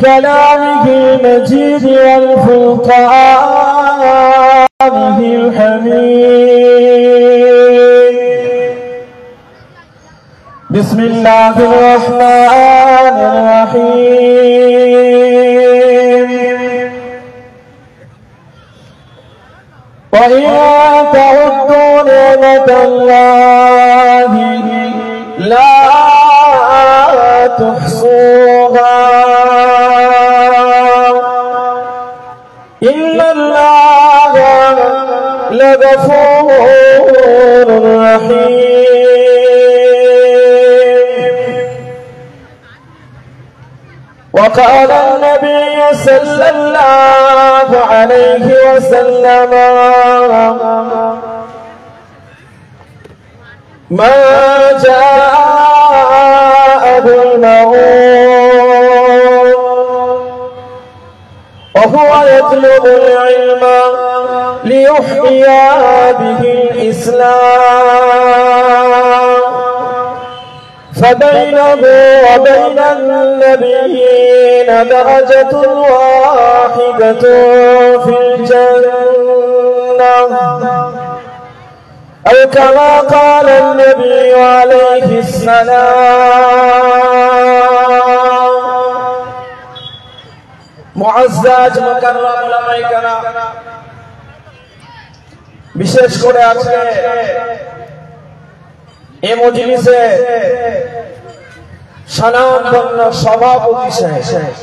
كلامه المجيد والفرقانه الحميد. بسم الله الرحمن الرحيم. وإن تعدوا نعمة الله لا تحصوها إن الله لغفور رحيم. وقال النبي صلى الله عليه وسلم ما جاء بالموت وهو يطلب العلم ليحيي به الإسلام فبينه وبين النبيين درجة واحدة في الجنة أو كما قال النبي عليه السلام. মুআজ্জাজ মুকাররম উলামায়ে কেরাম, বিশেষ করে আজকে এই মজলিসে স্বনামধন্য সভাপতি সাহেব,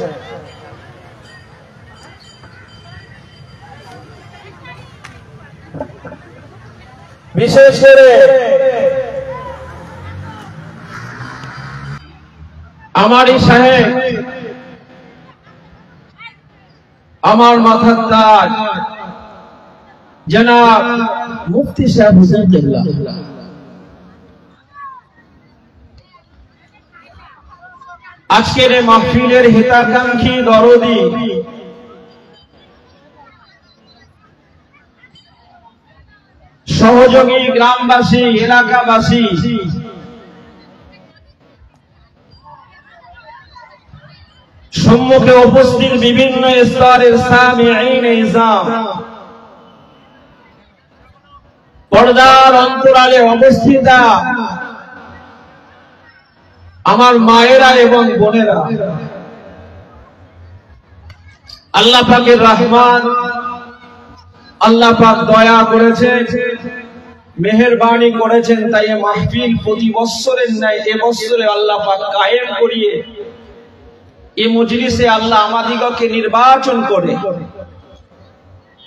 বিশেষ করে আমারই সাহেব, আমার মাথার তাজ জনাব মুফতি সাহেব হুজুরুল্লাহ, আজকের এই মাহফিলের হিতাকাঙ্ক্ষী দরদি সহযোগী গ্রামবাসী, এলাকাবাসী, সম্মুখে উপস্থিত বিভিন্ন স্তরের সামিঈন ইজাম, পর্দার অন্তরালে অবস্থিত আমার মায়েরা এবং বোনেরা, আল্লাহ পাকের রহমান, আল্লাহ পাক দয়া করেছেন, মেহেরবানি করেছেন, তাই এই মাহফিল প্রতি বছরের ন্যায় এবছরে আল্লাহ পাক কায়েম করিয়ে এই মজলিসে আল্লাহ আমাদিগকে নির্বাচন করে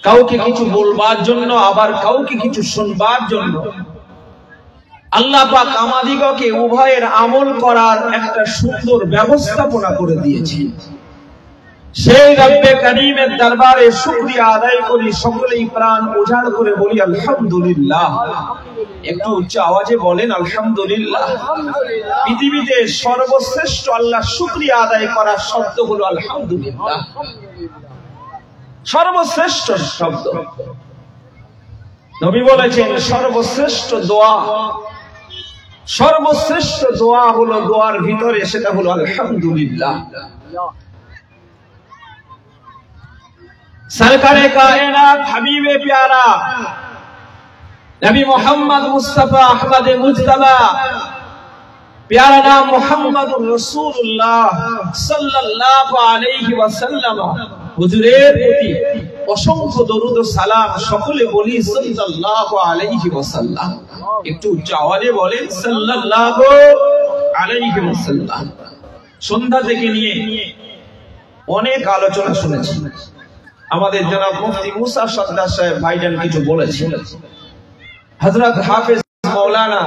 কাউকে কিছু বলবার জন্য, আবার কাউকে কিছু শুনবার জন্য আল্লাহ পাক আমাদিগকে উভয়ের আমল করার একটা সুন্দর ব্যবস্থাপনা করে দিয়েছেন। সেই রব্বে করিমের দরবারে শুকরিয়া আদায় করি, সকলেই প্রাণ উজাড় করে বলি আলহামদুলিল্লাহ। একটু উচ্চ আওয়াজে বলেন আলহামদুলিল্লাহ। পৃথিবীতে সর্বশ্রেষ্ঠ আল্লাহ শুকরিয়া আদায় করার শব্দ হলো আলহামদুলিল্লাহ, সর্বশ্রেষ্ঠ শব্দ। নবী বলেছেন সর্বশ্রেষ্ঠ দোয়া, সর্বশ্রেষ্ঠ দোয়া হলো দোয়ার ভিতরে সেটা হলো আলহামদুলিল্লাহ। সরকারে কায়নাত হাবিবে প্যারা নবী মোহাম্মদ মুস্তাফা আহমদে মুজতবা, প্যারা নাম মুহাম্মদুর রাসূলুল্লাহ সাল্লাল্লাহু আলাইহি ওয়াসাল্লাম, হুজুরের প্রতি অসংখ্য দরুদ ও সালাম সকলে বলি সাল্লাল্লাহু আলাইহি ওয়াসাল্লাম। একটু উচ্চ আওয়াজে বলেন সাল্লাল্লাহু আলাইহি ওয়াসাল্লাম। সন্ধ্যা থেকে নিয়ে অনেক আলোচনা শুনেছি। আমাদের জনাব মুফতি মুসা সরদার সাহেব ভাইজান কিছু বলেছেন, হযরত হাফেজ মাওলানা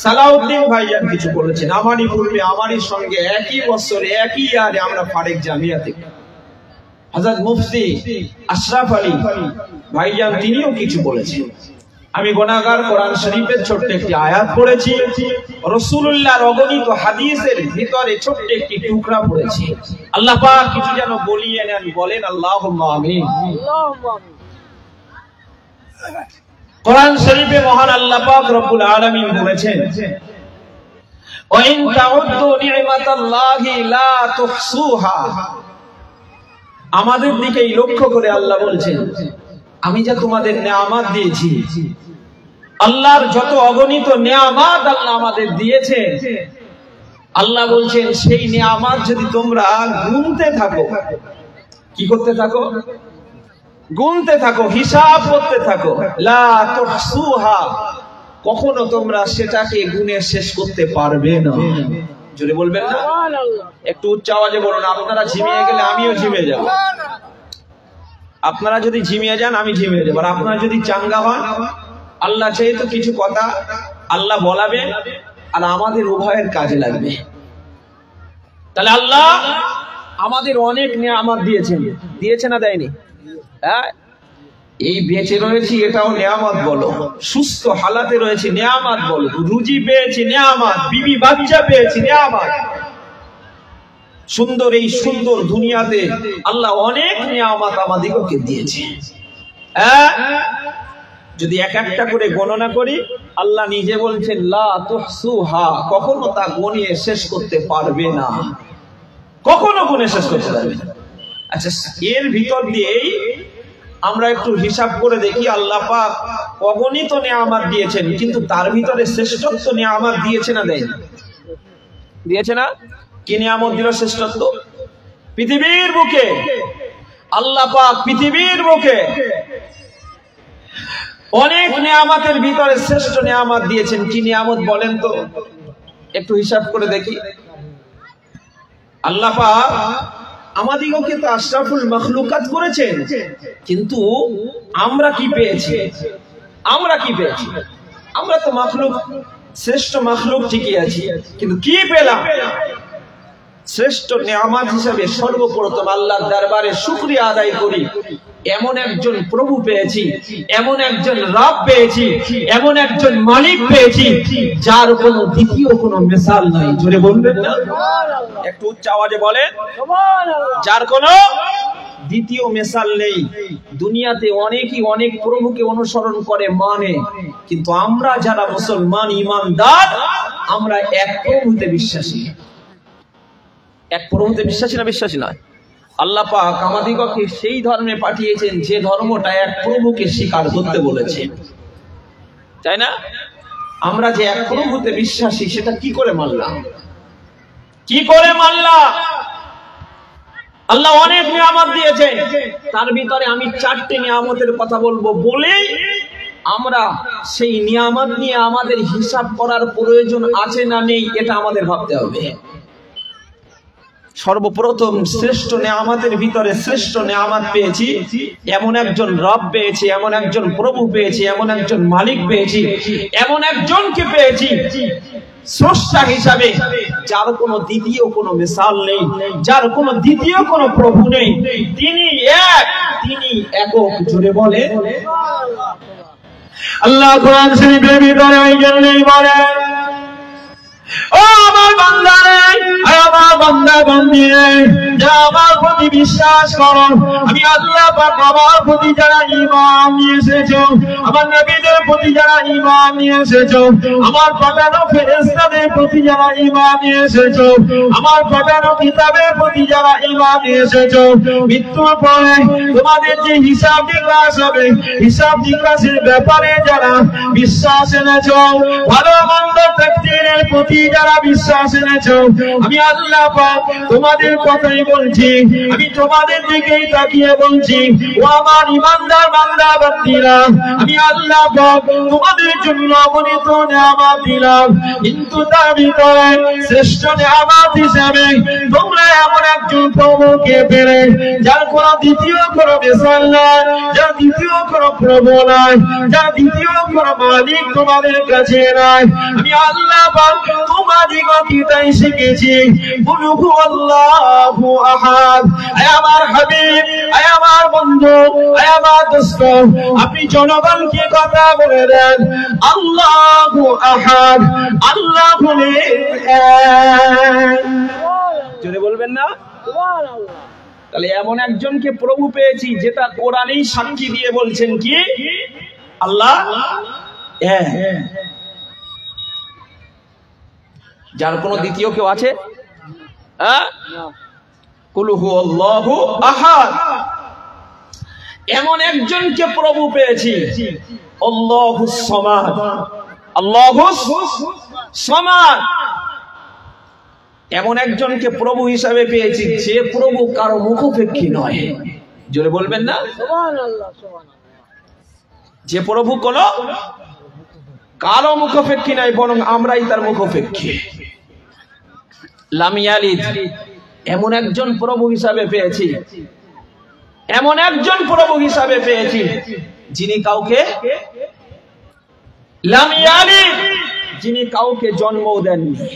সালাউদ্দিন ভাইজান কিছু বলেছেন, আমারই পূর্বে আমারই সঙ্গে একই বছরে একই ইয়ারে আমরা ফারেক জামিয়াতে হযরত মুফতি আশরাফ আলী ভাইজান তিনিও কিছু বলেছেন। আমি গুনাহগার কোরআন শরীফের ছোট্ট একটি আয়াত পড়েছি, রাসূলুল্লাহর অগণিত হাদিসের ভিতরে ছোট্ট একটি টুকরা পড়েছি। আল্লাহ পাক কিছু যেন বলিয়ে নেন, বলেন আল্লাহুম্মা আমিন। কোরআন শরীফে মহান আল্লাহ পাক রব্বুল আলামিন বলেছেন, ওয়া ইন তাউদ্দু নি'মাতাল্লাহি লা তুহসুহা, আমাদের দিকেই লক্ষ্য করে আল্লাহ বলছেন, আমি যা তোমাদের নেয়ামত দিয়েছি, আল্লাহর যত অগণিত নেয়ামত আল্লাহ আমাদের দিয়েছে, আল্লাহ বলছেন সেই নেয়ামত যদি তোমরা গুনতে থাকো, কি করতে থাকো? গুনতে থাকো, হিসাব করতে থাকো, লা তুহসুহা, কখনো তোমরা সেটাকে গুনে শেষ করতে পারবে না। জোরে বলবেন না? একটু উচ্চ আওয়াজে বলুন। আপনারা ঝিমিয়ে গেলে আমিও ঝিমিয়ে যাব। আপনারা যদি ঝিমিয়ে যান আমি ঝিমিয়ে যাব। আর আপনারা যদি চাঙ্গা হন, আল্লাহ চাই তো কিছু কথা আল্লাহ বলাবে আর আমাদের উভয়ের কাজে লাগবে। তাহলে আল্লাহ আমাদের অনেক নিয়ামত দিয়েছেন, দিয়েছে না দেয়নি? হ্যাঁ, এই বেঁচে রয়েছি এটাও নিয়ামত বলো, সুস্থ হালাতে রয়েছে নিয়ামত বলো, রুজি পেয়েছি নিয়ামত, বিবি বাচ্চা পেয়েছি নিয়ামত, সুন্দর এই সুন্দর দুনিয়াতে আল্লাহ অনেক নিয়ামত আমাদেরকে দিয়েছে। যদি এক একটা করে গণনা করি, আল্লাহ নিজে বলছেন লা তুহসুহা, কখনো তা গণিয়ে শেষ করতে পারবে না, কখনো গুণে শেষ করতে পারবে না। আচ্ছা, এর ভিতর দিয়েই আমরা একটু হিসাব করে দেখি, আল্লাহ পাক অগণিত নিয়ামত দিয়েছেন, কিন্তু তার ভিতরে শ্রেষ্ঠত্ব নিয়ামত দিয়েছে না দেয়নি? দিয়েছে না? কি নিয়ামত দিল শ্রেষ্ঠত্ব? পৃথিবীর বুকে আল্লাহ পাক পৃথিবীর বুকে অনেক নিয়ামতের ভিতরে শ্রেষ্ঠ নিয়ামত দিয়েছেন। কি নিয়ামত বলেন তো? একটু হিসাব করে দেখি। আল্লাহ পাক আমাদিগকে তো আশরাফুল মাখলুকাত করেছেন, কিন্তু আমরা কি পেয়েছি? আমরা কি পেয়েছি? আমরা তো মাখলুক, শ্রেষ্ঠ মাখলুক ঠিকই আছি, কিন্তু কি পেলাম? শ্রেষ্ঠ নিয়ামত হিসাবে সর্বপ্রথম আল্লাহর দরবারে শুকরিয়া আদায় করি, এমন একজন প্রভু পেয়েছি, এমন একজন রব পেয়েছি, এমন একজন মালিক পেয়েছি যার কোনো দ্বিতীয় কোনো মিসাল নাই। জোরে বলবেন না? একটু উচ্চ আওয়াজে বলেন, যার কোনো দ্বিতীয় মিসাল নেই। দুনিয়াতে অনেকেই অনেক প্রভুকে অনুসরণ করে, মানে, কিন্তু আমরা যারা মুসলমান ইমানদার, আমরা এক প্রভুতে বিশ্বাসী। এক প্রভুতে বিশ্বাসী না বিশ্বাসী নয়? আল্লাহ পাক আমাদিগকে সেই ধর্মে পাঠিয়েছেন যে ধর্মটা এক প্রভুকে স্বীকার করতে বলেছে, তাই না? আমরা যে এক প্রভুতে বিশ্বাসী সেটা কি করে মানলাম? কি করে মানলাম? আল্লাহ অনেক নিয়ামত দিয়েছে, তার ভিতরে আমি 4টি নিয়ামতের কথা বলবো, বলে আমরা সেই নিয়ামত নিয়ে আমাদের হিসাব করার প্রয়োজন আছে না নেই এটা আমাদের ভাবতে হবে। সর্বপ্রথম শ্রেষ্ঠ নিয়ামতের ভিতরে শ্রেষ্ঠ নিয়ামত পেয়েছি, এমন একজন রব পেয়েছি, এমন একজন প্রভু পেয়েছি, এমন একজন মালিক পেয়েছি, এমন একজনকে পেয়েছি স্রষ্টা হিসাবে, যার কোনো দ্বিতীয় কোনো মিসাল নেই, যার কোনো দ্বিতীয় কোনো প্রভু নেই। তিনি এক, তিনি একক। জুড়ে বলে আল্লাহ কোরআন শরীফের ভিতরে ওই জন্যই বলে, ও আমার বান্দারে, আমার বান্দা বান্দিরে, যারা আমার প্রতি বিশ্বাস করো, আমি আল্লাহ পাক আমার প্রতি যারা ঈমান নিয়ে এসেছো, আমার নবীদের প্রতি যারা ঈমান নিয়ে এসেছো, আমার পাঠানো ফেরেশতাদের প্রতি যারা ঈমান নিয়ে এসেছো, আমার পাঠানো কিতাবের প্রতি যারা ঈমান নিয়ে এসেছো, মৃত্যুর পরে তোমাদের যে হিসাব নিকাশ হবে, হিসাব নিকাশের ব্যাপারে যারা বিশ্বাস এনেছো, ভালো মন্দ তাকদীরের প্রতি যারা বিশ্বাস এনেছো, আমি আল্লাহ পাক তোমাদের কথাই বলছি, আমি তোমাদের দিকেই তাকিয়ে বলছি, ও আমার ইমানদার বান্দা বান্দীরা, আমি আল্লাহ পাক তোমাদের জন্য অগণিত নিয়ামত দিলাম, কিন্তু তার ভিতরে শ্রেষ্ঠ নিয়ামত হিসাবে তোমরা এমন একজন প্রভুকে পেলে, যার কোনো দ্বিতীয় কোনো মিসাল নাই, যার দ্বিতীয় কোনো প্রভু নাই, যার দ্বিতীয় কোনো মালিক তোমাদের কাছে নাই। আমি আল্লাহ পাক তোমাদিগকে তাই শিখেছি, বলু আল্লাহু আহাদ। আয় আমার হাবিব, আয় আমার বন্ধু, আয় আমার দোস্ত, আপনি জনগণকে কথা বলে দেন, আল্লাহু আহাদ, আল্লাহ বলে এক। জোরে বলবেন না? তাহলে এমন একজনকে প্রভু পেয়েছি যেটা কোরআনেই সাক্ষী দিয়ে বলছেন কি, আল্লাহ এক, যার কোনো দ্বিতীয় কেউ আছে? কুল হুয়াল্লাহু আহাদ। এমন একজনকে প্রভু পেয়েছি, আল্লাহুস সামাদ। আল্লাহুস সামাদ, এমন একজনকে প্রভু হিসাবে পেয়েছি যে প্রভু কারো মুখাপেক্ষী নয়। জোরে বলবেন না সুবহানাল্লাহ, সুবহানাল্লাহ। যে প্রভু কোন কারো মুখাপেক্ষী নয়, বরং আমরাই তার মুখাপেক্ষী। লাম ইয়ালিদ, এমন একজন প্রভু হিসাবে পেয়েছি, এমন একজন প্রভু হিসাবে পেয়েছি যিনি কাউকে লাম ইয়ালিদ, যিনি কাউকে জন্ম দেননি।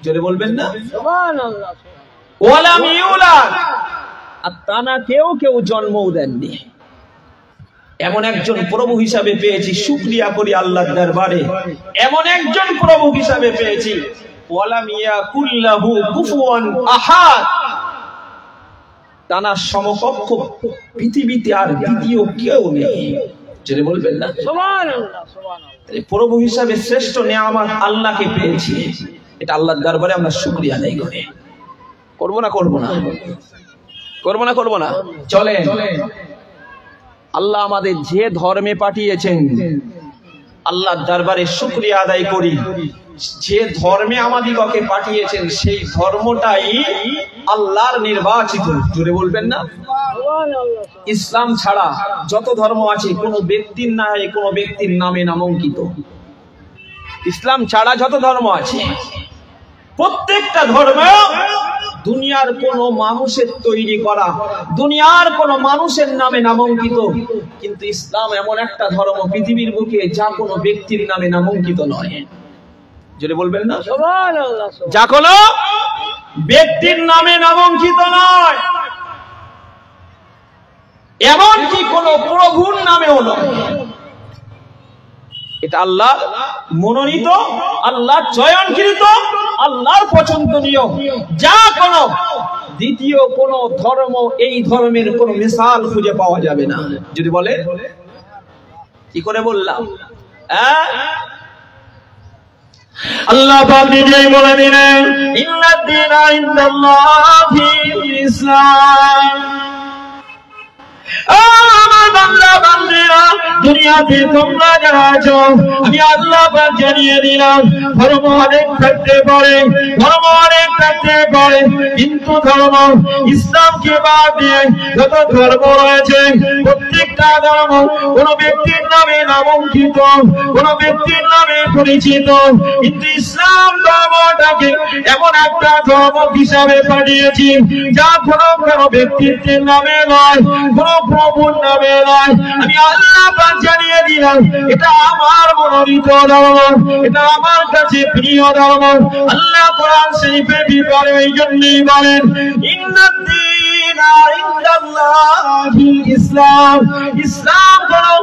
জোরে বলবেন না সুবহানাল্লাহ। ওয়া লাম ইউলাদ, আর তানা কেউ জন্ম দেননি। এমন একজন প্রভু হিসাবে পেয়েছি, শুকরিয়া করি আল্লাহর দরবারে। এমন একজন প্রভু হিসাবে পেয়েছি, ওয়া লাম ইয়াকুল লাহু কুফুয়ান আহাদ, তার সমকক্ষ পৃথিবীতে আর দ্বিতীয় কেউ নেই। জোরে বলবেন না সুবহানাল্লাহ, সুবহানাল্লাহ। প্রভু হিসাবে শ্রেষ্ঠ নিয়ামত আল্লাহকে পেয়েছি, এটা আল্লাহর দরবারে আমরা শুকরিয়া আদায় করি। করব না করব না করব না করব না চলেন আল্লাহ আমাদের যে ধর্মে পাঠিয়েছেন আল্লাহর দরবারে শুকরিয়া আদায় করি। যে ধর্মে আমাদিগকে পাঠিয়েছেন সেই ধর্মটাই আল্লাহর নির্বাচিত। জোরে বলবেন না সুবহানাল্লাহ। ইসলাম ছাড়া যত ধর্ম আছে কোনো ব্যক্তির নাই, কোনো ব্যক্তির নামে নামাঙ্কিত। ইসলাম ছাড়া যত ধর্ম আছে প্রত্যেকটা ধর্ম দুনিয়ার কোন মানুষের তৈরি করা, দুনিয়ার কোন মানুষের নামে নামাঙ্কিত। কিন্তু ইসলাম এমন একটা ধর্ম পৃথিবীর বুকে যা কোনো ব্যক্তির নামে নামাঙ্কিত নয়। যদি বলবেন না সুবহানাল্লাহ, যা কোনো ব্যক্তির নামে নামাঙ্কিত নয়, এমনকি কোন প্রভুর নামেও নয়। এটা আল্লাহ মনোনীত, আল্লাহ চয়নকৃত, আল্লাহর পছন্দনীয়। যা কোন দ্বিতীয় কোন ধর্ম এই ধর্মের কোন মিসাল খুঁজে পাওয়া যাবে না। যদি বলে কি করে বললাম, আল্লাহ পাক নিজেই বলে দিলেন ইন্নাদ দীনা ইনদাল্লাহিল ইসলাম। আমার বান্দা বান্দিরা, দুনিয়াতে তোমরা যারা আছো আমি আল্লাহ পাক জানিয়ে দিলাম ধর্ম অনেক থাকতে পারে, ধর্ম অনেক থাকতে পারে, কিন্তু ধর্ম ইসলামকে বাদ দিয়ে যত ধর্ম রয়েছে প্রত্যেকটা ধর্ম কোন ব্যক্তির নামে নামাঙ্কিত, কোন ব্যক্তির নামে পরিচিত। কিন্তু ইসলাম ধর্মটাকে এমন একটা ধর্ম হিসাবে পাঠিয়েছি যা কোনো ব্যক্তিত্বের নামে নয়, কোন প্রভুর নামে নয়। আমি আল্লাহ পাক জানিয়ে দিলাম এটা আমার মনোনীত ধর্ম, এটা আমার কাছে প্রিয় ধর্ম। আল্লাহ কোরআন শরীফের ব্যাপারে এই জন্যই বলেন ইন্নাদ দীনা ইনদাল্লাহিল ইসলাম। ইসলাম হলো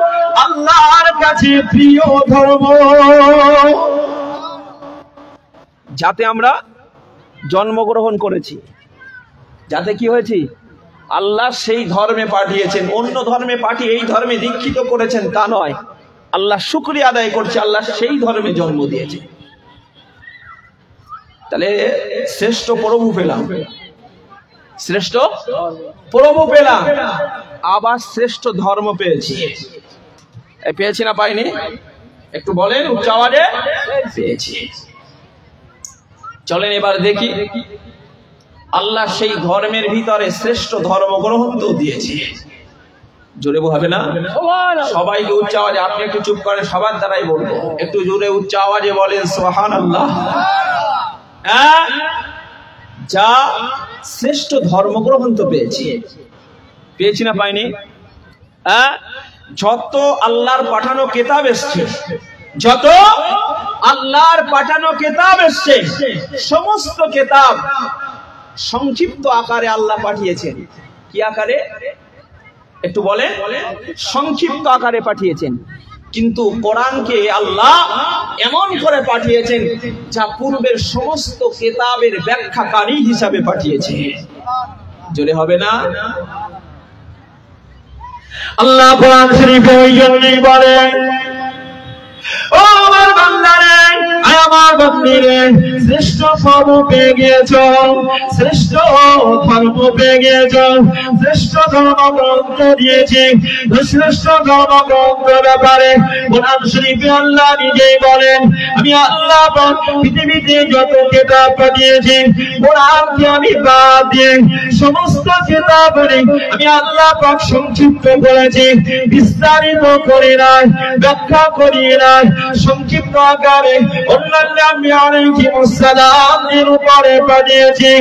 আল্লাহর কাছে প্রিয় ধর্ম, যাতে আমরা জন্মগ্রহণ করেছি, যাতে কি হয়েছি আল্লাহ সেই ধর্মে পাঠিয়েছেন। অন্য ধর্মে পাঠিয়ে এই ধর্মে দীক্ষিত করেছেন তা নয়, আল্লাহ শুকরিয়া আদায় করছে আল্লাহ সেই ধর্মে জন্ম দিয়েছে। তাহলে শ্রেষ্ঠ প্রভু পেলাম, শ্রেষ্ঠ প্রভু পেলাম, আবার শ্রেষ্ঠ ধর্ম পেয়েছি। পেয়েছি না পাইনি? একটু বলেন উচ্চ আওয়াজে। পেয়েছি। চলেন এবার দেখি আল্লাহ সেই ধর্মের ভিতরে শ্রেষ্ঠ ধর্মগ্রন্থ দিয়েছে। জোরে হবে না সবাইকে উচ্চ আওয়াজে, আপনি একটু চুপ করেন, সবার দ্বারাই বলবো, একটু জোরে উচ্চ আওয়াজে বলেন সুবহানাল্লাহ। যা শ্রেষ্ঠ ধর্মগ্রন্থ পেয়েছি। পেয়েছি না পাইনি? যত আল্লাহর পাঠানো কিতাব এসছে, যত আল্লাহর পাঠানো কিতাব এসছে সমস্ত কিতাব সংক্ষিপ্ত আকারে আল্লাহ পাঠিয়েছেন। কি আকারে? একটু বলে। সংক্ষিপ্ত আকারে পাঠিয়েছেন। কিন্তু কোরআনকে আল্লাহ এমন করে পাঠিয়েছেন যা পূর্বের সমস্ত কিতাবের ব্যাখ্যাকারী হিসাবে পাঠিয়েছে। জোরে হবে না? আল্লাহ কোরআন শরীফে ওই জন্যই বলেন ও আমার বান্দারে আমার বান্দিরে শ্রেষ্ঠ ফল পেয়ে গিয়েছ, শ্রেষ্ঠ ধর্ম পেয়ে গিয়েছ, শ্রেষ্ঠ ধর্মগ্রন্থ দিয়েছি। শ্রেষ্ঠ ধর্মগ্রন্থ ব্যাপারে কোরআন শরীফে আল্লাহ নিজেই বলেন, আমি আল্লাহ পৃথিবীতে যত কিতাব পাঠিয়েছি কোরআনকে আমি বাদ দিয়ে সমস্ত কিতাব আমি আল্লাহ পাক সংক্ষিপ্ত করেছি, বিস্তারিত করি নাই, ব্যাখ্যা করি নাই, সংক্ষিপ্ত আকারে অন্যান্য আমি আলাইহিমুস সালামের উপরে পাঠিয়েছি।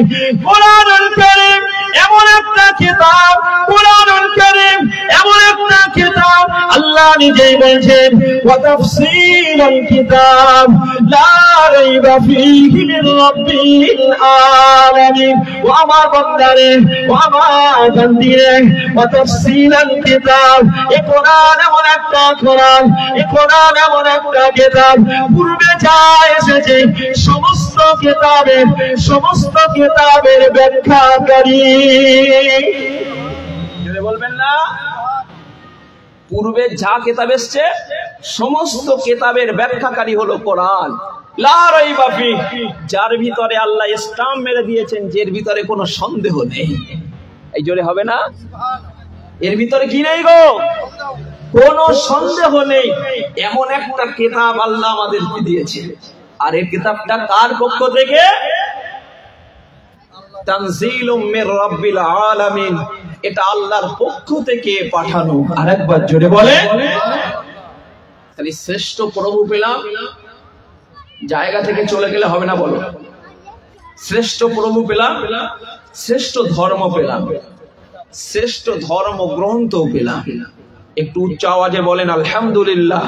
কোরআনুল কারীম এমন একটা কিতাব, কোরআনুল কারীম এমন একটা কিতাব আল্লাহ নিজেই বলছেন ওয়া তাফসীলুল কিতাব লা রাইবা ফীহি মির রাব্বিল আলামিন। ও আমার বান্দারে, ও আমার বান্দিরে, ওয়া তাফসীলুল কিতাব, এই কোরআন এমন একটা কোরআন, এই কোরআন এমন একটা কিতাব পূর্বে যা এসেছে সমস্ত কিতাবের ব্যাখ্যাকারী। বলবেন না, পূর্বে যা কিতাব এসেছে সমস্ত কিতাবের ব্যাখ্যাকারী হলো কোরআন। লা রাইবা ফীহি, যার ভিতরে আল্লাহ স্টাম্প মেরে দিয়েছেন, যার ভিতরে কোনো সন্দেহ নেই। এই জোরে হবে না? এর ভিতরে কি নেই গো? কোনো সন্দেহ নেই। এমন একটা কিতাব আল্লাহ আমাদেরকে দিয়েছে। আর এই কিতাবটা কার পক্ষ থেকে? তানজিলুম মির রাব্বিল আলামিন, এটা আল্লাহর পক্ষ থেকে পাঠানো। আরেকবার জোরে বলে। তাহলে শ্রেষ্ঠ প্রভু পেলাম, জায়গা থেকে চলে গেলে হবে না, বলো। শ্রেষ্ঠ প্রভু পেলাম, শ্রেষ্ঠ ধর্ম পেলাম, শ্রেষ্ঠ ধর্ম গ্রন্থ পেলাম। একটু উচ্চ আওয়াজে বলেন আলহামদুলিল্লাহ।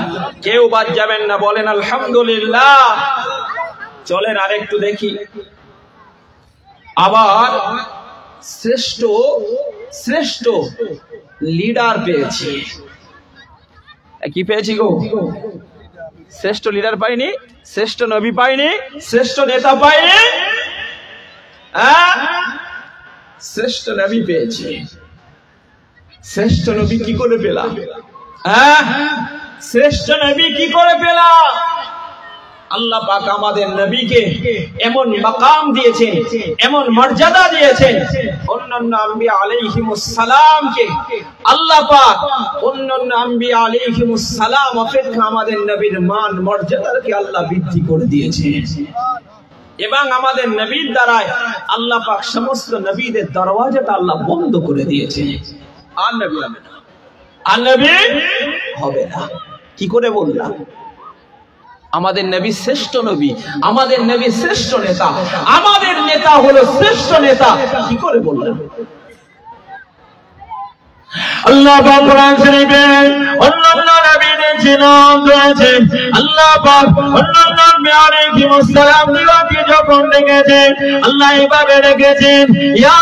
কেউ বাদ যাবেন না, বলেন আলহামদুলিল্লাহ। চলেন আরেকটু দেখি। আবার শ্রেষ্ঠ লিডার পেয়েছি। কি পেয়েছি গো? শ্রেষ্ঠ লিডার পাইনি, শ্রেষ্ঠ নবী পাইনি, শ্রেষ্ঠ নেতা পাইনি, শ্রেষ্ঠ নবী পেয়েছি। শ্রেষ্ঠ নবী কি করে পেলাম? শ্রেষ্ঠ নবী কি করে পেলাম? আল্লাহ পাক আমাদের নবীকে এমন মাকাম দিয়েছেন, এমন মর্যাদা দিয়েছেন, অন্যান্য আম্বিয়া আলাইহিমুস সালামকে আল্লাহ পাক অন্যান্য আম্বিয়া আলাইহিমুস সালাম অপেক্ষা আমাদের নবীর মান মর্যাদাকে আল্লাহ বৃদ্ধি করে দিয়েছেন। এবং আমাদের নবীর দ্বারাই আল্লাহ পাক সমস্ত নবীদের দরওয়াজাটা আল্লাহ বন্ধ করে দিয়েছেন। আর নবী হবে না, আর নবী হবে না। কি করে বললাম? আমাদের নবী শ্রেষ্ঠ নবী, আমাদের নবী শ্রেষ্ঠ নেতা, আমাদের নেতা হলো শ্রেষ্ঠ নেতা। কি করে বললাম? আল্লাহ পাক কোরআন শরীফে অন্যান্য নবীদের নাম রয়েছে। আল্লাহ পাক অন্যান্য নবী আলাইহিমুস সালাম দিগকে যখন ডেকেছেন আল্লাহ এভাবে ডেকেছেন, ইয়া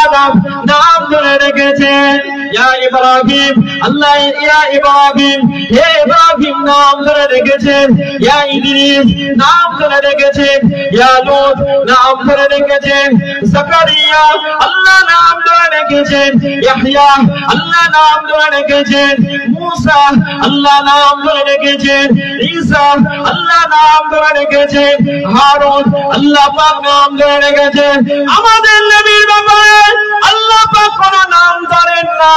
আদম নাম ধরে ডেকেছেন, ইয়া ইব্রাহিম আল্লাহ ইয়া ইব্রাহিম, হে ইব্রাহিম নাম ধরে ডেকেছেন, ইয়া ইদ্রিস নাম ধরে ডেকেছেন, ইয়া লূত নাম ধরে ডেকেছেন, জাকারিয়া আল্লাহ নাম ধরে ডেকেছেন, ইয়াহইয়া আল্লাহ নাম ধরে রেখেছেন, মুসা আল্লাহ নাম ধরে রেখেছেন, ঈসা আল্লাহ নাম ধরে রেখেছেন, হারুন আল্লাহ পাক নাম ধরে রেখেছেন। আমাদের নবীর ব্যাপারে আল্লাহ পাক কোনো নাম ধরেন না।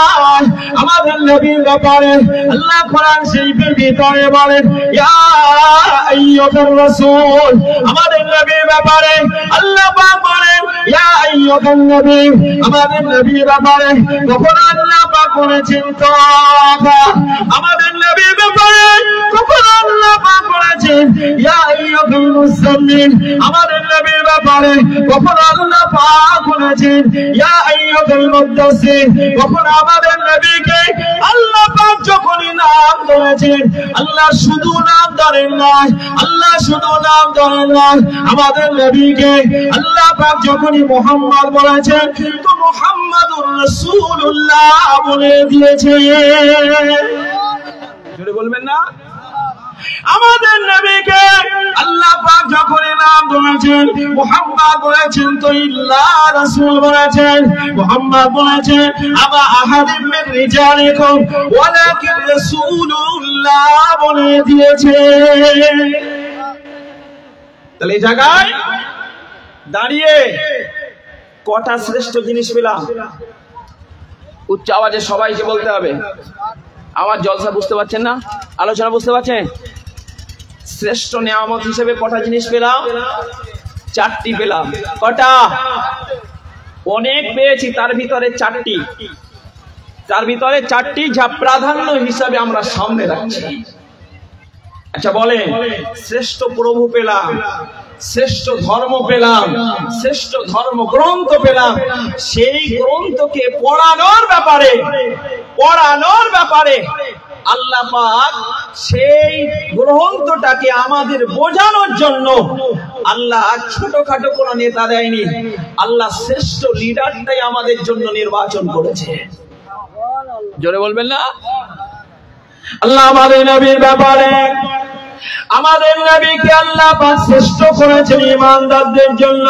আমাদের নবীর ব্যাপারে আল্লাহ কোরআন শরীফের ভিতরে বলেন, ইয়া আইয়ুহার রাসূল। আমাদের নবীর ব্যাপারে আল্লাহ পাক বলেন, ইয়া আইয়ুহান নবী। আমাদের নবীর ব্যাপারে কখন আল্লাহ পাক বলেছেন তওবা। আমাদের নবীর ব্যাপারে কখন আল্লাহ পাক বলেছেন, ইয়া আইয়ুহাল মুযাম্মিল। আমাদের নবীর ব্যাপারে কখন আল্লাহ পাক বলেছেন, ইয়া আইয়ুহাল মুদ্দাসসির। কখন আমাদের নবীকে আল্লাহ পাক যখনই নাম ধরেছেন, আল্লাহ শুধু নাম ধরেন না, আল্লাহ শুধু নাম ধরেন না, আমাদের নবীকে আল্লাহ পাক যখনই মুহাম্মদ বলেছেন তো মুহাম্মাদুর রাসূলুল্লাহ বলে দিয়েছে। জোরে বলবেন না? আমাদের নবীকে আল্লাহ পাক যখন নাম ধরেছেন, মুহাম্মদ বলেছেন তো ইল্লাহ রাসূল বলেছেন, মুহাম্মদ বলেছেন আবা আহাদিম মিন রিজালিকুম ওয়ালাকিন রাসূলুল্লাহ বলে দিয়েছে। তাহলে এই জায়গায় দাঁড়িয়ে কটা শ্রেষ্ঠ জিনিস পেলাম? উচ্চ আওয়াজে সবাইকে বলতে হবে। আমার জলসা বুঝতে পারছেন না? আলোচনা বুঝতে পারছেন? শ্রেষ্ঠ নিয়ামত হিসেবে কটা জিনিস পেলাম? 4টি পেলাম। কটা? অনেক পেয়েছি, তার ভিতরে 4টি। তার ভিতরে 4টি যা প্রাধান্য হিসাবে আমরা সামনে রাখছি। আচ্ছা বলেন, শ্রেষ্ঠ প্রভু পেলাম, শ্রেষ্ঠ ধর্ম পেলাম, শ্রেষ্ঠ ধর্ম গ্রন্থ পেলাম, সেই গ্রন্থকে পড়ানোর ব্যাপারে আল্লাহ পাক সেই গ্রন্থটাকে আমাদের বোঝানোর জন্য আল্লাহ ছোটখাটো কোনো নেতা দেয়নি। আল্লাহ শ্রেষ্ঠ লিডারটাই আমাদের জন্য নির্বাচন করেছে। জোরে বলবেন না? আল্লাহ আমাদের নবীর ব্যাপারে, আমাদের নবীকে আল্লাহ পাক শ্রেষ্ঠ করেছেন ঈমানদারদের জন্য।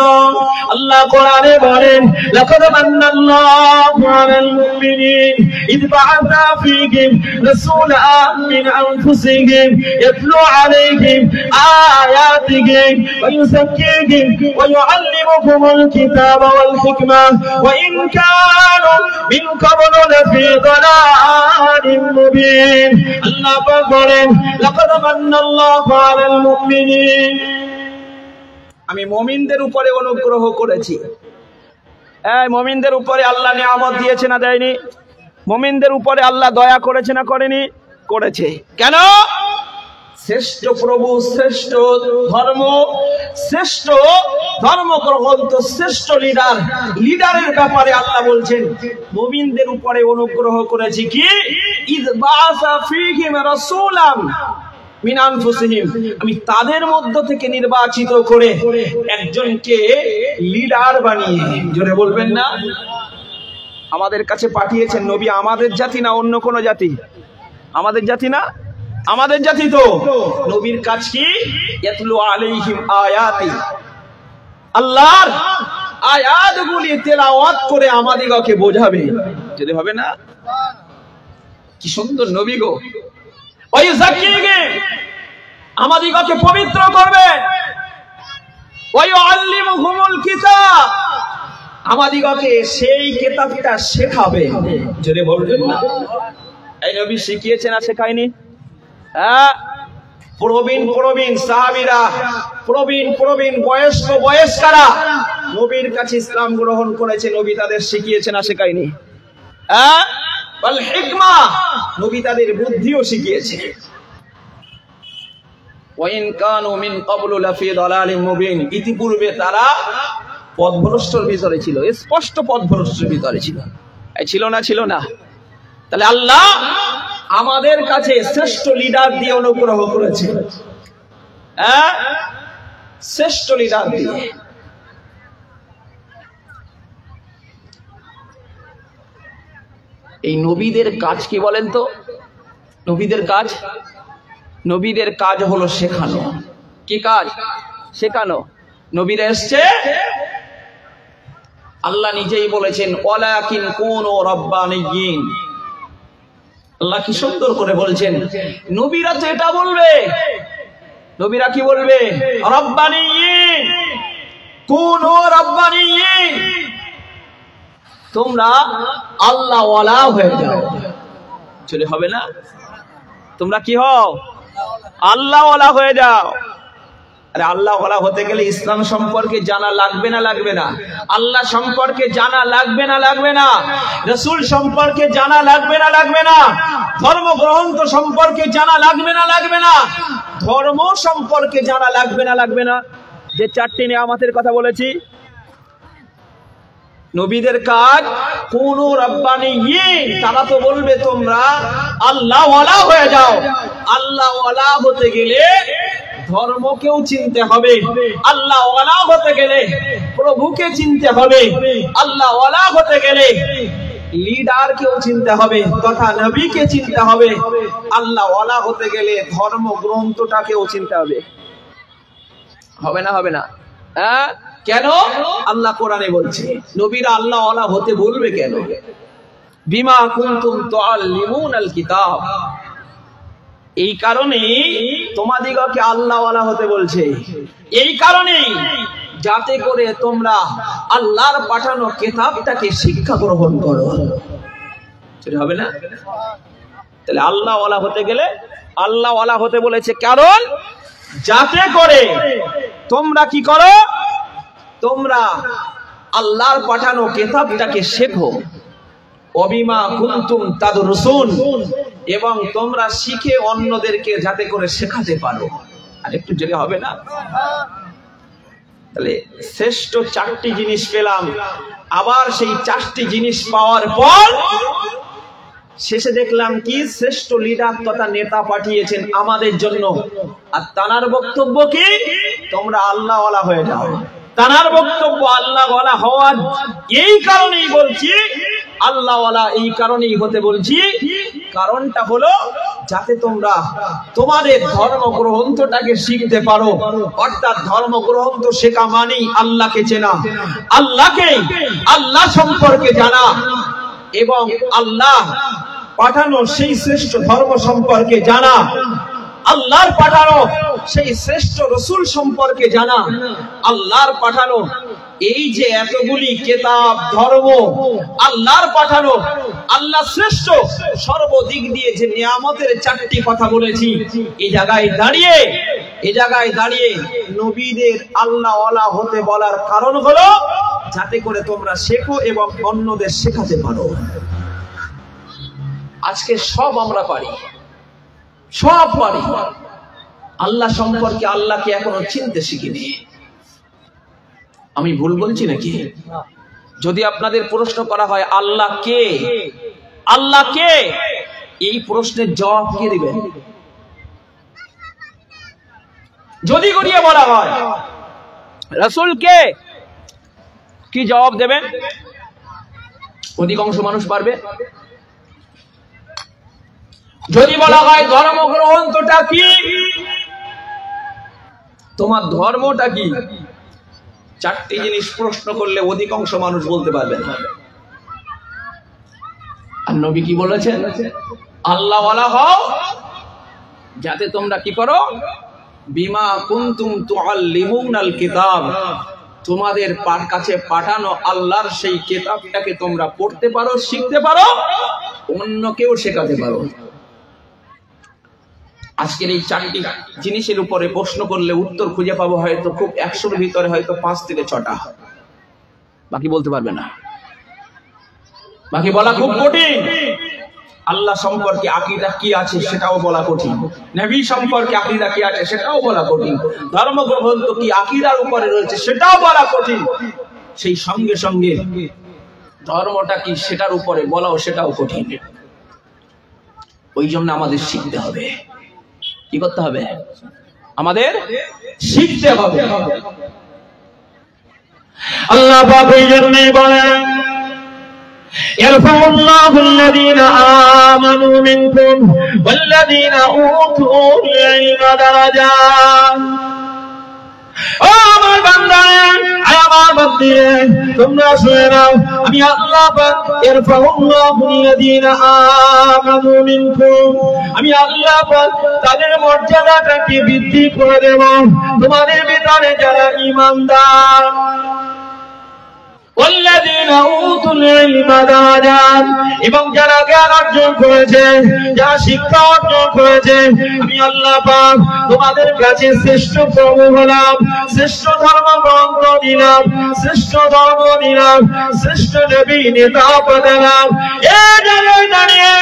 আল্লাহ কোরআনে বলেন, লাকাদ মান্নাল্লাহু আলাল মুমিনিন ইয বা'আসা ফীহিম রাসূলান মিন আনফুসিহিম ইয়াতলু আলাইহিম আয়াতিহি ওয়া ইউযাক্কিহিম ওয়া ইউআল্লিমুহুমুল কিতাবা ওয়াল হিকমা ওয়া ইন কানু মিন ক্বাবলু লাফী দালালিন মুবিন। আল্লাহ পাক বলেন, লাকাদ মান্নাল্লাহু আলাল মুমিনিন, আমি মুমিনদের উপরে অনুগ্রহ করেছি। এই মুমিনদের উপরে আল্লাহ নিয়ামত দিয়েছে না দেয়নি? মুমিনদের উপরে আল্লাহ দয়া করেছে না করেনি? করেছে। কেন? শ্রেষ্ঠ প্রভু, শ্রেষ্ঠ ধর্ম, শ্রেষ্ঠ ধর্মগ্রন্থ, শ্রেষ্ঠ লিডারের ব্যাপারে আল্লাহ বলছেন মুমিনদের উপরে অনুগ্রহ করেছি। কি? ইয বা'আসা ফীহিম রাসূলান মিন আনফুসিহিম, আমি তাদের মধ্য থেকে নির্বাচিত করে একজনকে লিডার বানিয়ে, জোরে বলবেন না, আমাদের কাছে পাঠিয়েছেন। নবী আমাদের জাতি না অন্য কোন জাতি? আমাদের জাতি না? আমাদের জাতি তো। নবীর কাজ কি? ইয়াতলু আলাইহিম আয়াতি, আল্লাহর আয়াতগুলি তেলাওয়াত করে আমাদিগকে বোঝাবে। যদি হবে না? কি সুন্দর নবী গো! ওই যাকিকে আমাদিগকে পবিত্র করবে, ওই আল্লিমুহুমুল কিতাব, আমাদিগকে সেই কিতাবটা শেখাবে। যদি বলবেন না, এই নবী শিখিয়েছে না শেখায়নি? হ্যাঁ, প্রবীণ সাহাবীরা, প্রবীণ বয়স্করা নবীর কাছে ইসলাম গ্রহণ করেছে। নবী তাদের শিখিয়েছে না শেখায়নি? হ্যাঁ, ওয়াল হিকমা, নবী তাদের বুদ্ধিও শিখিয়েছে। ওয়া ইন কানু মিন ক্বাবলু লাফি দালালিন মুবিন, ইতিপূর্বে তারা পথভ্রষ্টর ভিতরে ছিল, স্পষ্ট পথভ্রষ্টর ভিতরে ছিল। ছিল না? ছিল না? তাহলে আল্লাহ আমাদের কাছে শ্রেষ্ঠ লিডার দিয়ে অনুগ্রহ করেছে। হ্যাঁ, শ্রেষ্ঠ লিডার দিয়ে। এই নবীদের কাজ কি বলেন তো? নবীদের কাজ হলো শেখানো। কি কাজ? শেখানো। নবীরা এসছে, আল্লাহ নিজেই বলেছেন ওয়ালাকিন কুনু রাব্বানিয়িন। আল্লাহ কি সুন্দর করে বলছেন, নবীরা তো এটা বলবে। নবীরা কি বলবে? রাব্বানিয়িন, কুনু রাব্বানিয়িন, তোমরা আল্লাহ ওয়ালা হয়ে যাও। চলে হবে না? তোমরা কি হও? আল্লাহ ওয়ালা হয়ে যাও। আরে আল্লাহ ওয়ালা হতে গেলে ইসলাম সম্পর্কে জানা লাগবে না লাগবে না? আল্লাহ সম্পর্কে জানা লাগবে না লাগবে না? রাসূল সম্পর্কে জানা লাগবে না লাগবে না? ধর্মগ্রন্থ সম্পর্কে জানা লাগবে না লাগবে না? ধর্ম সম্পর্কে জানা লাগবে না লাগবে না? যে 4টি নিয়ামতের কথা বলেছি, নবীদের কাজ কোন রাব্বানিয়িন, তারা তো বলবে তোমরা আল্লাহ ওয়ালা হয়ে যাও। আল্লাহ ওয়ালা হতে গেলে ধর্মকেও চিনতে হবে, আল্লাহ ওয়ালা হতে গেলে প্রভুকে চিনতে হবে, আল্লাহ ওয়ালা হতে গেলে লিডারকেও চিনতে হবে তথা নবীকে চিনতে হবে, আল্লাহ ওয়ালা হতে গেলে ধর্মগ্রন্থটাকেও চিনতে হবে। হবে না? হবে না? হ্যাঁ, কেন? আল্লাহ কোরআনে বলছে নবীরা আল্লাহ ওয়ালা হতে বলবে কেন? বিমা কুনতুম তুআল্লিমুনাল কিতাব, এই কারণে তোমাদিগকে আল্লাহওয়ালা হতে বলছে এই কারণেই, যাতে করে তোমরা আল্লাহর পাঠানো কিতাবটাকে শিক্ষা গ্রহণ করো। সেটা হবে না? তাহলে আল্লাহওয়ালা হতে গেলে আল্লাহওয়ালা হতে বলেছে, কারণ যাতে করে তোমরা কি করো, তোমরা আল্লাহর পাঠানো কিতাবটাকে শেখো। অবিমা কুনতুম তাদরুসুন, এবং তোমরা শিখে অন্যদেরকে যাতে করে শেখাতে পারো। আর একটু জেগে হবে না? তাহলে শ্রেষ্ঠ 4টি জিনিস পেলাম। আবার সেই 4টি জিনিস পাওয়ার পর শেষে দেখলাম কি, শ্রেষ্ঠ লিডার তথা নেতা পাঠিয়েছেন আমাদের জন্য। আর তানার বক্তব্য কি, তোমরা আল্লাহওয়ালা হয়ে যাও। তানার বক্তব্য আল্লাহওয়ালা হওয়ার এই কারণেই বলছি, আল্লাহওয়ালা এই কারণেই হতে বলছি, কারণটা হলো যাতে তোমরা তোমাদের ধর্মগ্রন্থটাকে শিখতে পারো। অর্থাৎ ধর্মগ্রন্থ শেখা মানেই আল্লাহকে চেনা, আল্লাহ সম্পর্কে জানা, এবং আল্লাহ পাঠানো সেই শ্রেষ্ঠ ধর্ম সম্পর্কে জানা, আল্লাহর পাঠানো সেই শ্রেষ্ঠ রসুল সম্পর্কে জানা। আল্লাহর পাঠানো এই যে এতগুলি কিতাব, ধর্ম, আল্লাহর পাঠানো, আল্লাহ শ্রেষ্ঠ সর্বদিক দিয়ে যে নিয়ামতের 4টি কথা বলেছি, এই জায়গায় দাঁড়িয়ে নবীদের আল্লাহওয়ালা হতে বলার কারণ হলো যাতে করে তোমরা শেখো এবং অন্যদের শেখাতে পারো। আজকে সব আমরা পারি, সব পারি, আল্লাহ সম্পর্কে আল্লাহকে এখনো চিনতে শিখিনি। আমি ভুল বলছি নাকি? যদি আপনাদের প্রশ্ন করা হয় আল্লাহ কে, আল্লাহ কে, এই প্রশ্নের জবাব কে দিবেন? যদি গড়িয়ে বলা হয় রাসূল কে, কি জবাব দেবেন? অধিকাংশ মানুষ পারবে। যদি বলা হয় ধর্মগ্রন্থটা কি, তোমার ধর্মটা কি, 4টি জিনিস প্রশ্ন করলে অধিকাংশ মানুষ বলতে পারবে না। আর নবী কি বলেছেন? আল্লাহওয়ালা হও যাতে তোমরা কি করো, বিমা কুনতুম তুআল্লিমুনাল কিতাব, তোমাদের কাছে পাঠানো আল্লাহর সেই কিতাবটাকে তোমরা পড়তে পারো, শিখতে পারো, অন্যকেও শেখাতে পারো। আজকের এই 4টি জিনিসের উপরে প্রশ্ন করলে উত্তর খুঁজে পাবো হয়তো খুব 100-র ভিতরে হয়তো 5 থেকে 6টা, বাকি বলতে পারবে না, বাকি বলা খুব কঠিন। আল্লাহ সম্পর্কে আকীদা কি আছে সেটাও বলা কঠিন, নবী সম্পর্কে আকীদা কি আছে সেটাও বলা কঠিন, ধর্মগ্রন্থ কি আকীদার উপরে রয়েছে সেটাও বলা কঠিন, সেই সঙ্গে সঙ্গে ধর্মটা কি সেটার উপরে বলাও সেটাও কঠিন। ওই জন্য আমাদের শিখতে হবে। কি করতে হবে? আমাদের শিখতে হবে। আল্লাহ পাক এই জন্যই বলেন, ইয়ারফাউল্লাহু আল্লাযীনা আমানু মিনকুম ওয়াল্লাযীনা উতুল ইলমা দারাজাত। ও আমার বান্দারা, আমার বান্দী, তোমরা শুনে নাও, আমি আল্লাহ পাক ইয়ারফাউল্লাহু আল্লাযীনা আমানু মিনকুম, আমি আল্লাহ পাক তাদের মর্যাদাটাকে বৃদ্ধি করে দেব, তোমাদের ভিতরে যারা ঈমানদার, ওয়াল্লাযীনা উতুল ইলমা দারাজাত, এবং যারা জ্ঞান অর্জন করেছে, যারা শিক্ষা অর্জন করেছে, আমি আল্লাহ পাক তোমাদের কাছে শ্রেষ্ঠ প্রভু হলাম, শ্রেষ্ঠ ধর্মগ্রন্থ দিলাম, শ্রেষ্ঠ ধর্ম দিলাম, শ্রেষ্ঠ নবী নেতা পাঠালাম। এই জায়গায় দাঁড়িয়ে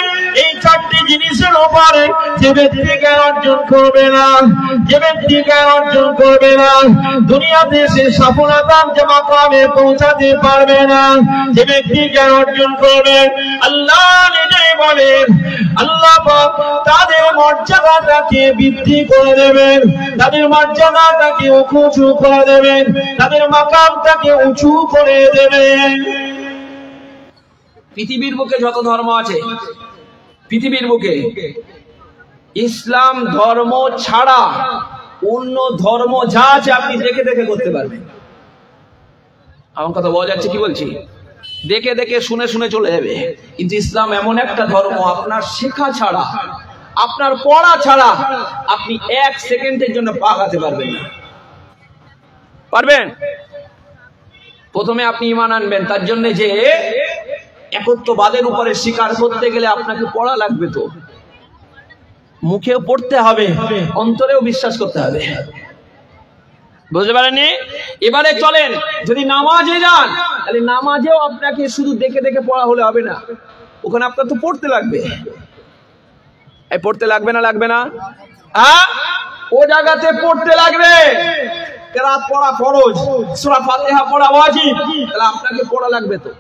এই 4টি জিনিসের উপরে যে ব্যক্তি জ্ঞান অর্জন করবে না, যে ব্যক্তি জ্ঞান অর্জন করবে না, দুনিয়াতে সে সফলতার যে মাকামে পৌঁছাতে পারবে না। যে ব্যক্তি জ্ঞান অর্জন করবে, আল্লাহ নিজেই বলেন, আল্লাহ পাক তাদের মর্যাদাটাকে বৃদ্ধি করে দেবেন, তাদের মর্যাদাটাকে উঁচু করে দেবেন, তাদের মাকামটাকে উঁচু করে দেবেন। পৃথিবীর বুকে যত ধর্ম আছে, পৃথিবীর বুকে ইসলাম ধর্ম ছাড়া অন্য ধর্ম যা আছে আপনি দেখে দেখে করতে পারবেন। আমার কথা বোঝা যাচ্ছে কি বলছি? দেখে দেখে শুনে শুনে চলে যাবে। কিন্তু ইসলাম এমন একটা ধর্ম, আপনার শেখা ছাড়া, আপনার পড়া ছাড়া আপনি 1 সেকেন্ডের জন্য পা আগাতে পারবেন না। পারবেন? প্রথমে আপনি ঈমান আনবেন, তার জন্য যে একত্ববাদের উপরে স্বীকার করতে গেলে আপনাকে পড়া লাগবে। তো মুখেও পড়তে হবে, অন্তরেও বিশ্বাস করতে হবে। বুঝতে পারেননি? এবারে চলেন, যদি নামাজে যান তাহলে নামাজেও আপনাকে শুধু দেখে দেখে পড়া হলে হবে না, ওখানে আপনার তো পড়তে লাগবে। এই পড়তে লাগবে না? লাগবে না? হ্যাঁ, ও জায়গাতে পড়তে লাগবে। কেরাত পড়া ফরজ, সূরা ফাতিহা পড়া ওয়াজিব, তাহলে আপনাকে পড়া লাগবে। তো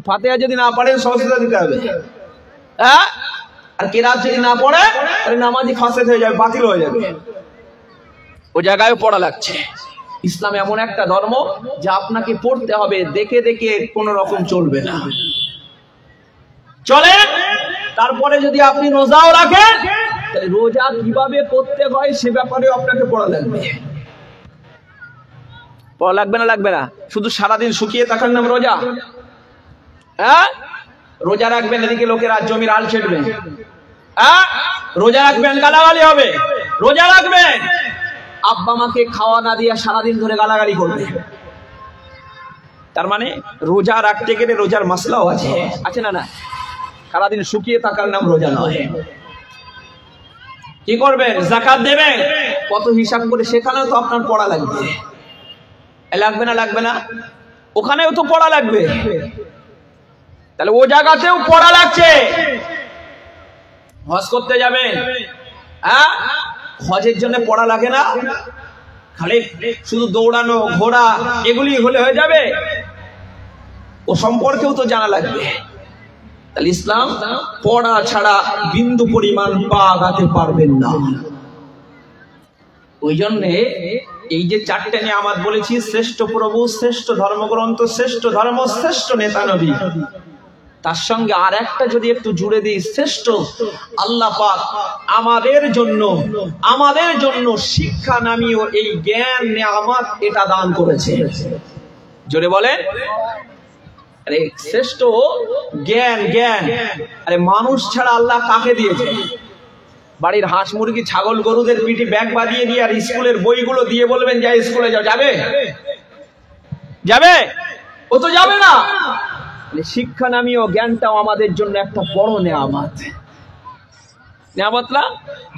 ফাতিহা যদি না পড়েন সজদা দিতে হবে। হ্যাঁ, আর কেরাত যদি না পড়ে তাহলে নামাজই ফাসেদ হয়ে যাবে, বাতিল হয়ে যাবে। ও জায়গায় পড়া লাগছে। ইসলাম এমন একটা ধর্ম যে আপনাকে পড়তে হবে, দেখে দেখে কোন রকম চলবে না। চলে তারপরে যদি আপনি রোজাও রাখেন তাহলে রোজা কিভাবে করতে হয় সে ব্যাপারে আপনাকে পড়া লাগবে। পড়া লাগবে না? লাগবে না? শুধু সারাদিন শুকিয়ে থাকার নাম রোজা? হ্যাঁ, রোজা রাখবেন, এদিকে লোকেরা জমির আল ছেড়বে। হ্যাঁ, রোজা রাখবেন, গালাগালি হবে। রোজা রাখবেন, আব্বা মাকে খাওয়া না দিয়ে সারাদিন ধরে গালাগালি করবে। তার মানে রোজা রাখতে গেলে রোজার মাসলাও আছে, আছে না? না, সারাদিন শুকিয়ে থাকার নাম রোজা নয়। কি করবেন? যাকাত দেবেন, কত হিসাব করে, সেখানেও তো আপনার পড়া লাগবে। লাগবে না? লাগবে না? ওখানেও তো পড়া লাগবে। তাহলে ও জায়গাতেও পড়া লাগছে। হজ করতে যাবেন, হ্যাঁ, হজের জন্য পড়া লাগে না? খালি শুধু দৌড়ানো, ঘোড়া, এগুলি হলে হয়ে যাবে? ও সম্পর্কেও তো জানা লাগবে। তাহলে ইসলাম পড়া ছাড়া বিন্দু পরিমাণ পা আগাতে পারবেন না। ওই জন্যে এই যে 4টে নিয়ামত বলেছি, শ্রেষ্ঠ প্রভু, শ্রেষ্ঠ ধর্মগ্রন্থ, শ্রেষ্ঠ ধর্ম, শ্রেষ্ঠ নেতা নবী, তার সঙ্গে আর একটা যদি একটু জুড়ে দিই, শ্রেষ্ঠ আল্লাহ পাক আমাদের জন্য শিক্ষা নামীয় এই জ্ঞান নিয়ামত এটা দান করেছে। জোরে বলেন, আরে শ্রেষ্ঠ জ্ঞান। আরে মানুষ ছাড়া আল্লাহ কাকে দিয়েছে? বাড়ির হাঁস মুরগি ছাগল গরুদের পিঠে ব্যাগ বাঁধিয়ে দিয়ে আর স্কুলের বইগুলো দিয়ে বলবেন যাই স্কুলে যাও, যাবে? যাবে? ও তো যাবে না। শিক্ষা নামীয় জ্ঞানটাও আমাদের জন্য একটা বড় নেয়ামত। নেয়ামতটা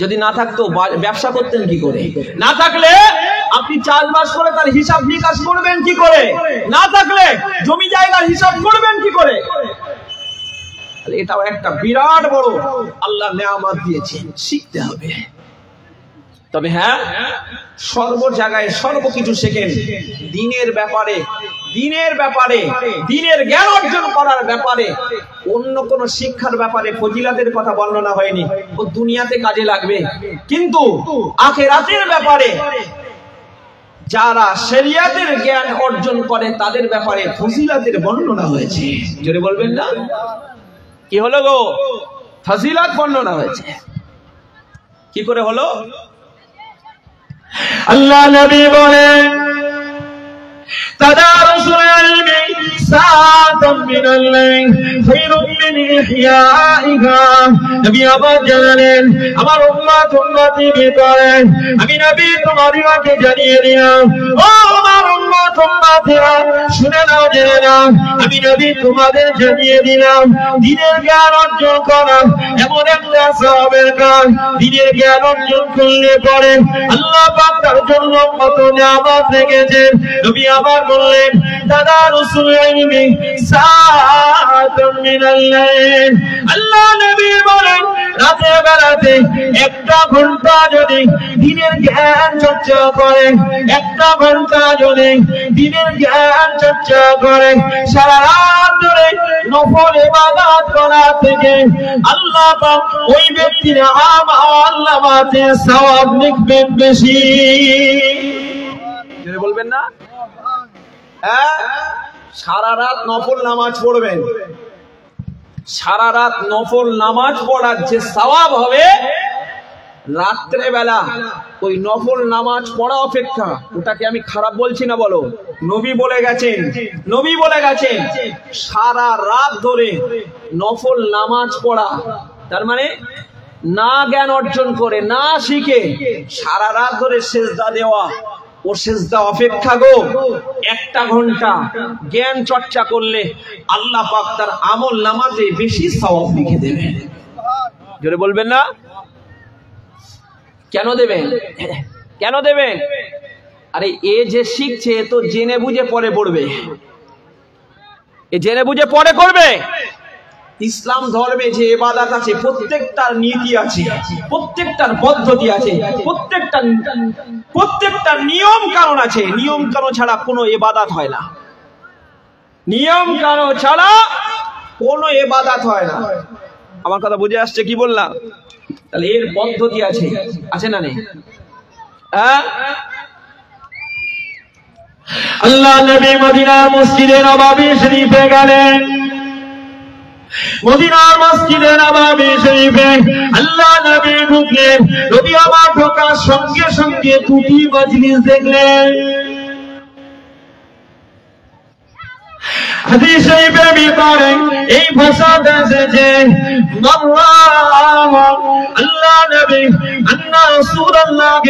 যদি না থাকতো ব্যবসা করতেন কি করে? না থাকলে আপনি চাষবাস করে তার হিসাব নিকাশ করবেন কি করে? না থাকলে জমি জায়গার হিসাব করবেন কি করে? এটাও একটা বিরাট বড় আল্লাহ নেয়ামত দিয়েছেন, শিখতে হবে। তবে হ্যাঁ, সর্ব জায়গায় সর্বকিছু শেখেন। দিনের ব্যাপারে, দিনের জ্ঞান অর্জন করার ব্যাপারে, অন্য কোন শিক্ষার ব্যাপারে ফজিলাতের কথা বর্ণনা হয়নি। ও দুনিয়াতে কাজে লাগবে, কিন্তু আখিরাতের ব্যাপারে যারা শরিয়াতের জ্ঞান অর্জন করে তাদের ব্যাপারে ফজিলাতের বর্ণনা হয়েছে। জোরে বলবেন না? কি হলো গো? ফজিলত বর্ণনা হয়েছে। কি করে হলো? আল্লাহ নবী বলেন, তাদারুসুল ইলমি সাআতাম মিনাল লাইল খায়রুম মিন ইহইয়াইহা। নবী আবার জানালেন, আমার উম্মতি ভিতরে আমি নবী তোমাদেরকে জানিয়ে দিলাম, ও আমার উম্মতিরা শুনে নাও, জেনে নাও, আমি নবী তোমাদের জানিয়ে দিলাম, দ্বীনের জ্ঞান অর্জন করা এমন একটা সওয়াবের কাজ। দ্বীনের জ্ঞান অর্জন করলে পরে আল্লাহ পাক তার জন্য কত নিয়ামত রেখেছেন। নবী আবার বললেন, তাদারুসুল ইলমি সাআতাম মিনাল লাইল। আল্লাহ নবী বলেন, রাতের বেলাতে 1 ঘন্টা যদি দ্বীনের জ্ঞান চর্চা করে, 1 ঘন্টা যদি দ্বীনের জ্ঞান চর্চা করে, সারা রাত ধরে নফল ইবাদত করা থেকে আল্লাহ পাক ওই ব্যক্তির আমলনামাতে সওয়াব লিখবেন বেশি। যদি বলবেন না, হ্যাঁ, সারা রাত নফল নামাজ পড়বেন, সারা রাত নফল নামাজ পড়ার যে সওয়াব হবে, রাত্রে বেলা ওই নফল নামাজ পড়া অপেক্ষা, ওটাকে আমি খারাপ বলছি না, বলো, নবী বলে গেছেন সারা রাত ধরে নফল নামাজ পড়া, তার মানে না জ্ঞান অর্জন করে, না শিখে সারা রাত ধরে সেজদা দেওয়া, ও সেজদা অপেক্ষা গো 1 ঘন্টা জ্ঞান চর্চা করলে আল্লাহ পাক তার আমল নামাতে বেশি সওয়াব লিখে দেবেন। জোরে বলবেন না? কেন দেবেন? কেন দেবেন? আরে এ যে শিখছে তো জেনে বুঝে পরে পড়বে, এ জেনে বুঝে পরে করবে। ইসলাম ধর্মে যে ইবাদত আছে প্রত্যেকটার নীতি আছে, প্রত্যেকটার পদ্ধতি আছে, প্রত্যেকটার নিয়ম কানুন আছে। নিয়ম কানুন ছাড়া কোনো ইবাদত হয় না, নিয়ম কানুন ছাড়া কোনো ইবাদত হয় না। আমার কথা বুঝে আসছে কি বললাম? তাহলে এর পদ্ধতি আছে, আছে না নেই? হ্যাঁ, আল্লাহ নবী মদিনার মসজিদে নববী শরীফে গেলেন। মদিনার মসজিদে নববী শরীফে আল্লাহ নবী ঢুকলেন। নবী আমার ঢোকার সঙ্গে সঙ্গে 2টি মজলিস দেখলেন। হাদিস শরীফের ভিতরে এই ভাষাটা এসেছে, আল্লাহ নবী আন্না রাসূলুল্লাহ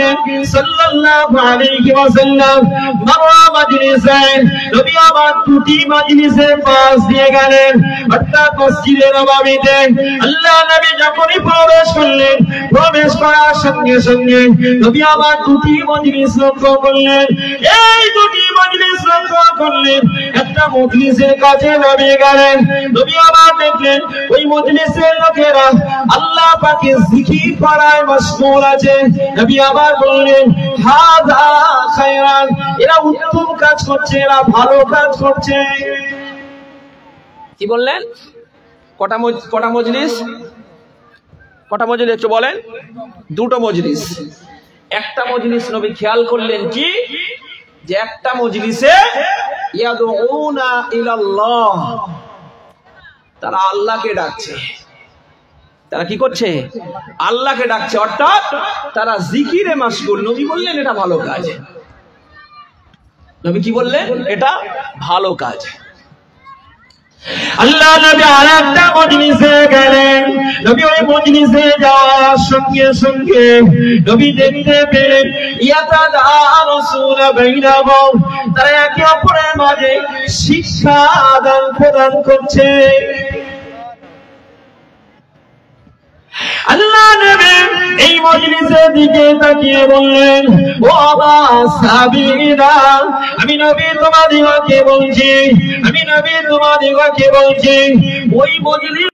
সাল্লাল্লাহু আলাইহি ওয়াসাল্লাম মারা মজলিসেন, নবী আমার 2টি মজলিসে পাশ দিয়ে গেলেন। অর্থাৎ মসজিদে নববীতে আল্লাহ নবী যখনই প্রবেশ করলেন, প্রবেশ করার সঙ্গে সঙ্গে নবী আমার 2টি মজলিস লক্ষ্য করলেন। এই 2টি মজলিস লক্ষ্য করলেন। একটা মজলিসের কাছে নবী গেলেন, নবী আবার দেখলেন ওই মজলিসের লোকেরা আল্লাহ পাকের জিকির করায় মশগুল আছে। নবী আবার বললেন, হাযা খায়রান, এরা উত্তম কাজ করছে, এরা ভালো কাজ করছে। কি বললেন? কটা মজলিস? কটা মজলিস একটু বলেন? 2টো মজলিস। একটা মজলিস নবী খেয়াল করলেন কি, যে একটা মজলিসে ইয়াদউনা ইলাল্লাহ, তারা আল্লাহকে ডাকছে। তারা কি করছে? আল্লাহকে ডাকছে, অর্থাৎ তারা জিকিরে মাশগুল। নবী বললেন এটা ভালো কাজ। নবী কি বললেন? এটা ভালো কাজ। আল্লাহ নবী আরেকটা মজলিসে গেলেন। নবী ওই মজলিসে যাওয়ার সঙ্গে সঙ্গে নবী দেখতে পেলেন ইয়াতাদারুসুনা বাইনাহুম, তারা একে অপরের মাঝে শিক্ষা আদান প্রদান করছে। আল্লাহ নবী এই মজলিসের দিকে তাকিয়ে বললেন, ও আমার সাহাবীরা, আমি নবী তোমাদিগকে বলছি, আমি নবী তোমাদিগকে বলছি, ওই মজলিস